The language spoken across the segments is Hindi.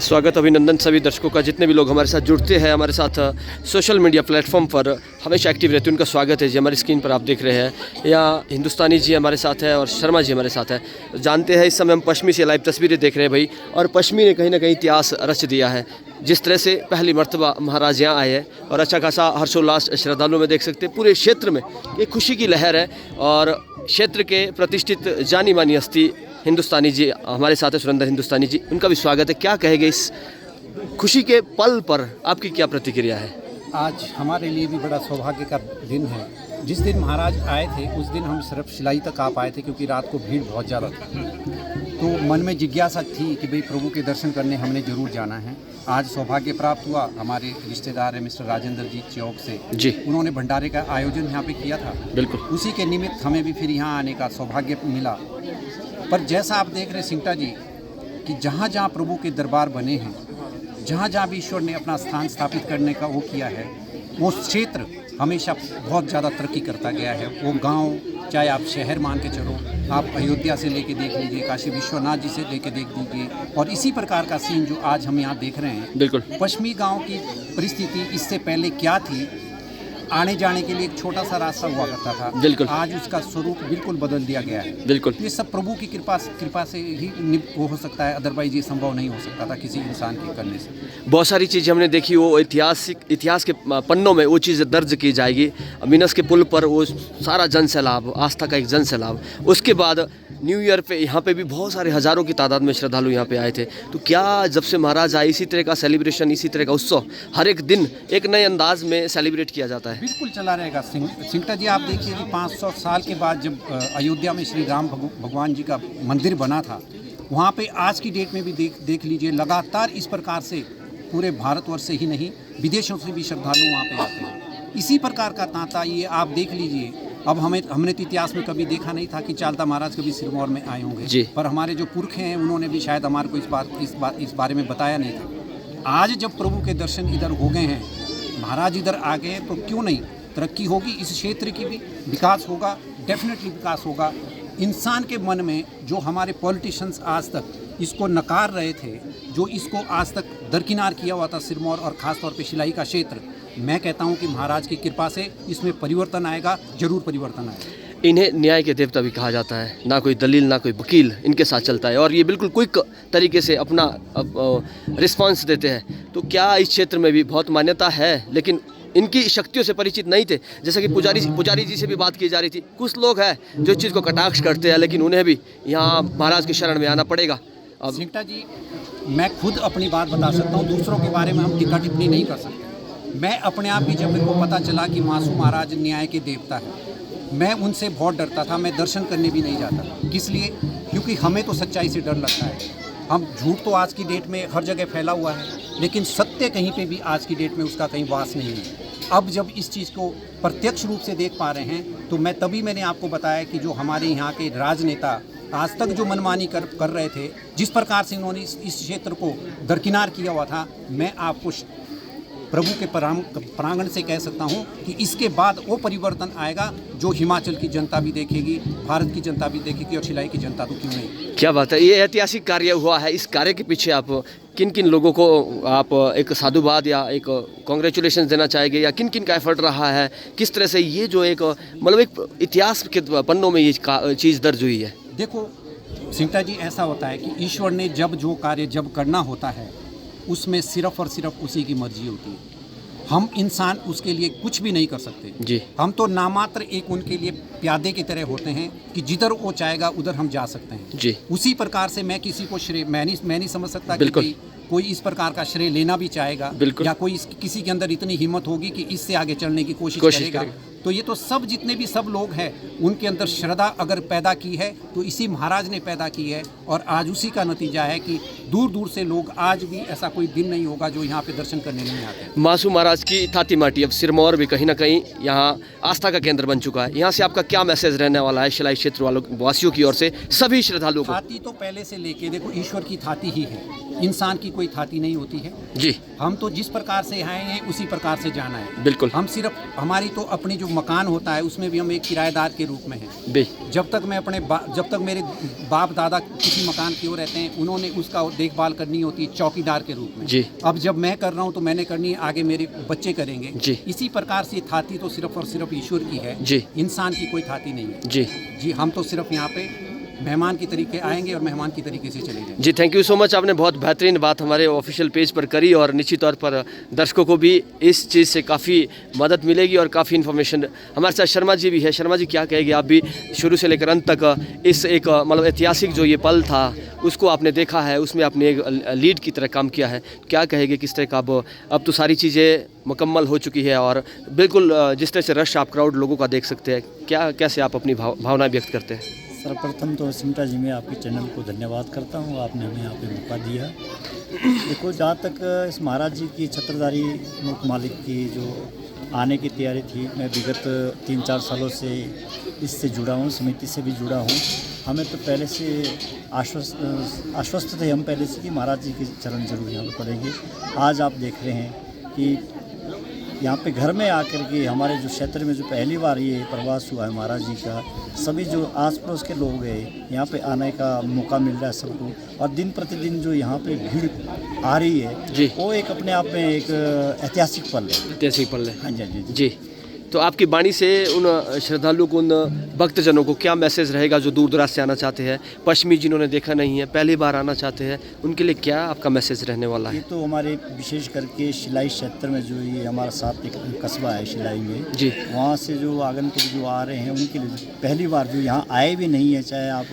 स्वागत अभिनंदन सभी दर्शकों का, जितने भी लोग हमारे साथ जुड़ते हैं, हमारे साथ सोशल मीडिया प्लेटफॉर्म पर हमेशा एक्टिव रहते हैं, उनका स्वागत है जी। हमारी स्क्रीन पर आप देख रहे हैं यहाँ हिंदुस्तानी जी हमारे साथ है और शर्मा जी हमारे साथ है। जानते हैं इस समय हम पश्चिमी से लाइव तस्वीरें देख रहे हैं भाई, और पश्चिमी ने कहीं ना कहीं इतिहास रच दिया है। जिस तरह से पहली मर्तबा महाराज यहाँ आए हैं और अच्छा खासा हर्षोल्लास श्रद्धालुओं में देख सकते हैं, पूरे क्षेत्र में एक खुशी की लहर है। और क्षेत्र के प्रतिष्ठित जानी मानी हस्ती हिंदुस्तानी जी हमारे साथ है, सुरेंद्र हिंदुस्तानी जी, उनका भी स्वागत है। क्या कहेंगे इस खुशी के पल पर, आपकी क्या प्रतिक्रिया है? आज हमारे लिए भी बड़ा सौभाग्य का दिन है। जिस दिन महाराज आए थे उस दिन हम सिर्फ शिलाई तक आ पाए थे, क्योंकि रात को भीड़ बहुत ज़्यादा थी। तो मन में जिज्ञासा थी कि भाई प्रभु के दर्शन करने हमने ज़रूर जाना है। आज सौभाग्य प्राप्त हुआ। हमारे रिश्तेदार हैं मिस्टर राजेंद्र जी चौक से जी, उन्होंने भंडारे का आयोजन यहाँ पे किया था। बिल्कुल उसी के निमित्त हमें भी फिर यहाँ आने का सौभाग्य मिला। पर जैसा आप देख रहे सिंगटा जी कि जहाँ जहाँ प्रभु के दरबार बने हैं, जहाँ जहाँ भी ईश्वर ने अपना स्थान स्थापित करने का वो किया है, वो क्षेत्र हमेशा बहुत ज़्यादा तरक्की करता गया है। वो गांव, चाहे आप शहर मान के चलो, आप अयोध्या से लेके देख लीजिए, काशी विश्वनाथ जी से लेके देख लीजिए, और इसी प्रकार का सीन जो आज हम यहाँ देख रहे हैं। बिल्कुल पश्चिमी गांव की परिस्थिति इससे पहले क्या थी, आने जाने के लिए एक छोटा सा रास्ता हुआ करता था, बिल्कुल आज उसका स्वरूप बिल्कुल बदल दिया गया है। बिल्कुल ये सब प्रभु की कृपा से ही वो हो सकता है, अदरवाइज ये संभव नहीं हो सकता था किसी इंसान के करने से। बहुत सारी चीज़ें हमने देखी, वो इतिहास के पन्नों में वो चीज़ दर्ज की जाएगी। मीनस के पुल पर वो सारा जन सैलाब, आस्था का एक जन सैलाब। उसके बाद न्यू ईयर पे यहाँ पे भी बहुत सारे हज़ारों की तादाद में श्रद्धालु यहाँ पे आए थे। तो क्या जब से महाराज आए इसी तरह का सेलिब्रेशन, इसी तरह का उत्सव हर एक दिन एक नए अंदाज में सेलिब्रेट किया जाता है? बिल्कुल चला रहेगा। सिंगटा जी आप देखिए कि 500 साल के बाद जब अयोध्या में श्री राम भगवान जी का मंदिर बना था, वहाँ पे आज की डेट में भी देख लीजिए लगातार इस प्रकार से पूरे भारतवर्ष से ही नहीं, विदेशों से भी श्रद्धालु वहाँ पे आते हैं। इसी प्रकार का तांता ये आप देख लीजिए। अब हमने तो इतिहास में कभी देखा नहीं था कि चालता महाराज कभी सिरमौर में आए होंगे, पर हमारे जो पुरखे हैं उन्होंने भी शायद हमारे को इस बारे में बताया नहीं था। आज जब प्रभु के दर्शन इधर हो गए हैं, महाराज इधर आ गए, तो क्यों नहीं तरक्की होगी, इस क्षेत्र की भी विकास होगा, डेफिनेटली विकास होगा। इंसान के मन में जो हमारे पॉलिटिशियंस आज तक इसको नकार रहे थे, जो इसको आज तक दरकिनार किया हुआ था सिरमौर और ख़ास तौर पे शिलाई का क्षेत्र, मैं कहता हूं कि महाराज की कृपा से इसमें परिवर्तन आएगा, जरूर परिवर्तन आएगा। इन्हें न्याय के देवता भी कहा जाता है, ना कोई दलील ना कोई वकील इनके साथ चलता है, और ये बिल्कुल क्विक तरीके से अपना रिस्पांस देते हैं। तो क्या इस क्षेत्र में भी बहुत मान्यता है, लेकिन इनकी शक्तियों से परिचित नहीं थे? जैसा कि पुजारी जी से भी बात की जा रही थी, कुछ लोग हैं जो इस चीज़ को कटाक्ष करते हैं, लेकिन उन्हें भी यहाँ महाराज की शरण में आना पड़ेगा। अब सिंगटा जी मैं खुद अपनी बात बता सकता हूँ, दूसरों के बारे में हम टीका टिप्पणी नहीं कर सकते। मैं अपने आप भी जब मेरे को पता चला कि मासूम महाराज न्याय के देवता है, मैं उनसे बहुत डरता था, मैं दर्शन करने भी नहीं जाता। किस लिए? क्योंकि हमें तो सच्चाई से डर लगता है। हम झूठ तो आज की डेट में हर जगह फैला हुआ है, लेकिन सत्य कहीं पे भी आज की डेट में उसका कहीं वास नहीं है। अब जब इस चीज़ को प्रत्यक्ष रूप से देख पा रहे हैं, तो मैंने आपको बताया कि जो हमारे यहाँ के राजनेता आज तक जो मनमानी कर रहे थे, जिस प्रकार से इन्होंने इस क्षेत्र को दरकिनार किया हुआ था, मैं आपको प्रभु के प्रांगण से कह सकता हूं कि इसके बाद वो परिवर्तन आएगा जो हिमाचल की जनता भी देखेगी, भारत की जनता भी देखेगी, और शिलाई की जनता तो क्यों नहीं। क्या बात है, ये ऐतिहासिक कार्य हुआ है। इस कार्य के पीछे आप किन किन लोगों को आप एक साधुवाद या एक कॉन्ग्रेचुलेशन देना चाहेंगे, या किन किन का एफर्ट रहा है? किस तरह से ये जो एक मतलब एक इतिहास के पन्नों में ये चीज़ दर्ज हुई है? देखो सिंगटा जी, ऐसा होता है कि ईश्वर ने जब जो कार्य जब करना होता है, उसमें सिर्फ और सिर्फ उसी की मर्जी होती है। हम इंसान उसके लिए कुछ भी नहीं कर सकते जी। हम तो नामात्र एक उनके लिए प्यादे की तरह होते हैं कि जिधर वो चाहेगा उधर हम जा सकते हैं जी। उसी प्रकार से मैं किसी को श्रेय मैं नहीं समझ सकता कि कोई इस प्रकार का श्रेय लेना भी चाहेगा, या कोई किसी के अंदर इतनी हिम्मत होगी कि इससे आगे चलने की कोशिश करेगा। तो ये तो सब जितने भी सब लोग हैं, उनके अंदर श्रद्धा अगर पैदा की है तो इसी महाराज ने पैदा की है, और आज उसी का नतीजा है कि दूर दूर से लोग, आज भी ऐसा कोई दिन नहीं होगा जो यहाँ पे दर्शन करने नहीं आते। मासूम महाराज की थाती माटी, अब सिरमौर भी कहीं ना कहीं यहाँ आस्था का केंद्र बन चुका है। यहाँ से आपका क्या मैसेज रहने वाला है शिलाई क्षेत्र वालों वासियों की ओर से, सभी श्रद्धालुओं को? थाती तो पहले से लेके देखो ईश्वर की थाती ही है, इंसान की कोई थाती नहीं होती है। जी हम तो जिस प्रकार से आए हैं उसी प्रकार से जाना है। बिल्कुल हम सिर्फ हमारी तो अपनी जो मकान होता है उसमें भी हम एक किराएदार के रूप में हैं। बे जब तक मैं जब तक मेरे बाप दादा किसी मकान की ओर रहते हैं उन्होंने उसका देखभाल करनी होती है चौकीदार के रूप में। जी अब जब मैं कर रहा हूँ तो मैंने करनी है, आगे मेरे बच्चे करेंगे। जी इसी प्रकार से थाती तो सिर्फ और सिर्फ ईश्वर की है। जी इंसान की कोई थाती नहीं है। जी जी हम तो सिर्फ यहाँ पे मेहमान की तरीके आएंगे और मेहमान की तरीके से चले जाएंगे। जी थैंक यू सो मच। आपने बहुत बेहतरीन बात हमारे ऑफिशियल पेज पर करी और निश्चित तौर पर दर्शकों को भी इस चीज़ से काफ़ी मदद मिलेगी और काफ़ी इन्फॉर्मेशन। हमारे साथ शर्मा जी भी है। शर्मा जी क्या कहेंगे, आप भी शुरू से लेकर अंत तक इस एक मतलब ऐतिहासिक जो ये पल था उसको आपने देखा है, उसमें आपने एक लीड की तरह काम किया है। क्या कहेंगे किस तरह का अब तो सारी चीज़ें मुकम्मल हो चुकी है और बिल्कुल जिस तरह से रश आप क्राउड लोगों का देख सकते हैं, क्या कैसे आप अपनी भावना व्यक्त करते हैं? सर्वप्रथम तो सिमटा जी मैं आपके चैनल को धन्यवाद करता हूँ, आपने हमें यहाँ पे मौका दिया। देखो जहाँ तक इस महाराज जी की छत्रधारी मुल्क मालिक की जो आने की तैयारी थी, मैं विगत 3-4 सालों से इससे जुड़ा हूँ, समिति से भी जुड़ा हूँ। हमें तो पहले से आश्वस्त थे हम पहले से कि महाराज जी के चरण जरूर यहाँ पर पड़ेंगे। आज आप देख रहे हैं कि यहाँ पे घर में आकर के हमारे जो क्षेत्र में जो पहली बार ये प्रवास हुआ है महाराज जी का, सभी जो आस पड़ोस के लोग हैं यहाँ पे आने का मौका मिल रहा है सबको। और दिन प्रतिदिन जो यहाँ पे भीड़ आ रही है जी वो एक अपने आप में एक ऐतिहासिक पल है। ऐतिहासिक पल है। हाँ जी, हाँ जी, जी तो आपकी वाणी से उन श्रद्धालुओं को, उन भक्तजनों को क्या मैसेज रहेगा जो दूर दराज से आना चाहते हैं, पश्चिमी जिन्होंने देखा नहीं है, पहली बार आना चाहते हैं, उनके लिए क्या आपका मैसेज रहने वाला है? ये तो हमारे विशेष करके शिलाई क्षेत्र में जो ये हमारा साथ एक कस्बा है शिलाई में जी वहाँ से जो आगंतुक जो आ रहे हैं उनके लिए पहली बार जो यहाँ आए भी नहीं है, चाहे आप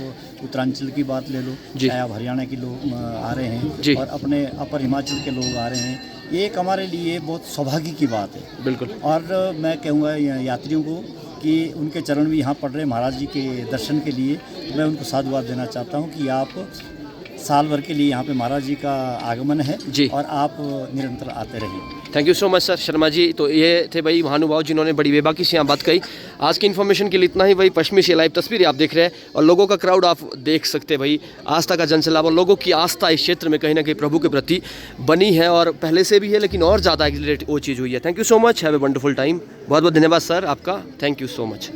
उत्तरांचल की बात ले लो, चाहे आप हरियाणा के लोग आ रहे हैं और अपने अपर हिमाचल के लोग आ रहे हैं, ये एक हमारे लिए बहुत सौभाग्य की बात है। बिल्कुल। और मैं कहूँगा यात्रियों को कि उनके चरण भी यहाँ पड़ रहे हैं महाराज जी के दर्शन के लिए, मैं उनको साधुवाद देना चाहता हूँ कि आप साल भर के लिए यहाँ पे महाराज जी का आगमन है जी और आप निरंतर आते रहिए। Thank you so much sir Sharma ji. तो ये थे भाई महानुभाव जिन्होंने बड़ी बेबाकी से यहाँ बात कही। आज की इन्फॉर्मेशन के लिए इतना ही। भाई पश्चिमी से लाइव तस्वीरें आप देख रहे हैं और लोगों का क्राउड आप देख सकते हैं। भाई आस्था का जनसैलाब और लोगों की आस्था इस क्षेत्र में कहीं ना कहीं प्रभु के प्रति बनी है और पहले से भी है, लेकिन और ज़्यादा एक्सीलरेट वो चीज़ हुई है। Thank you so much, have a wonderful time. बहुत बहुत धन्यवाद सर आपका, थैंक यू सो मच।